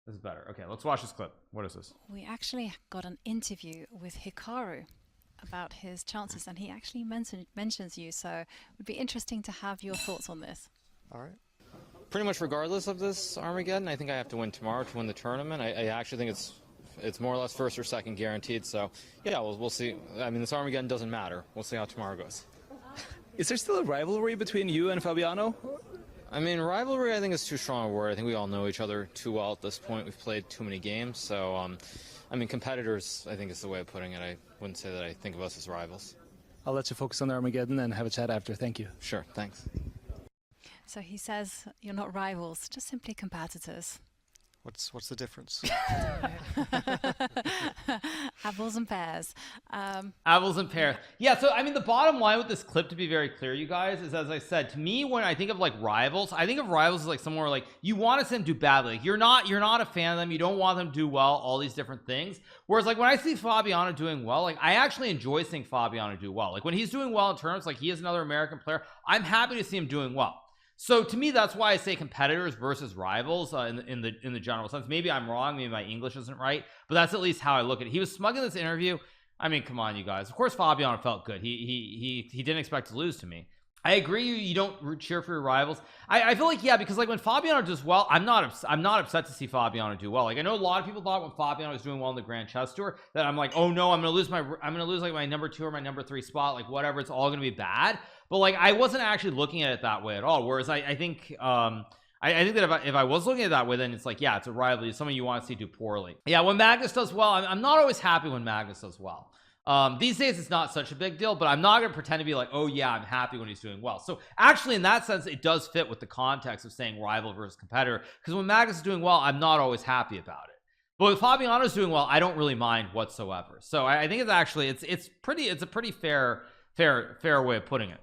This is better. Okay, let's watch this clip. What is this? We actually got an interview with Hikaru about his chances, and he actually mentions you, so it would be interesting to have your thoughts on this. All right. Pretty much regardless of this Armageddon, I think I have to win tomorrow to win the tournament. I actually think it's more or less first or second guaranteed. So yeah, we'll see. I mean, this Armageddon doesn't matter. We'll see how tomorrow goes. Is there still a rivalry between you and Fabiano? I mean, rivalry I think is too strong a word. I think we all know each other too well at this point. We've played too many games. So I mean, competitors I think is the way of putting it. I wouldn't say that I think of us as rivals. I'll let you focus on Armageddon and have a chat after. Thank you. Sure, thanks. So he says you're not rivals, just simply competitors. What's the difference? Apples and pears. Apples and pears. Yeah, so I mean the bottom line with this clip, to be very clear, you guys, is as I said, to me, when I think of like rivals, I think of rivals as like somewhere like you want to see them do badly. Like, you're not a fan of them, you don't want them to do well, all these different things. Whereas like when I see Fabiano doing well, like I actually enjoy seeing Fabiano do well. Like when he's doing well in terms, like he is another American player, I'm happy to see him doing well. So to me, that's why I say competitors versus rivals in the general sense. Maybe I'm wrong, maybe my English isn't right, but that's at least how I look at it. He was smug in this interview. I mean, come on, you guys. Of course, Fabiano felt good. He didn't expect to lose to me. I agree. You don't cheer for your rivals. I feel like, yeah, because like when Fabiano does well, I'm not upset to see Fabiano do well. Like I know a lot of people thought when Fabiano was doing well in the Grand Chess Tour that I'm like, oh no, I'm gonna lose like my number 2 or my number 3 spot, like whatever, it's all gonna be bad. But like I wasn't actually looking at it that way at all. Whereas I think I think that if I was looking at it that way, then it's like, yeah, it's a rivalry, it's someone you want to see do poorly. Yeah, when Magnus does well, I'm not always happy when Magnus does well. These days it's not such a big deal, but I'm not gonna pretend to be like, oh yeah, I'm happy when he's doing well. So actually in that sense it does fit with the context of saying rival versus competitor, because when Magnus is doing well, I'm not always happy about it. But if Fabiano's doing well, I don't really mind whatsoever. So I think it's actually it's a pretty fair way of putting it.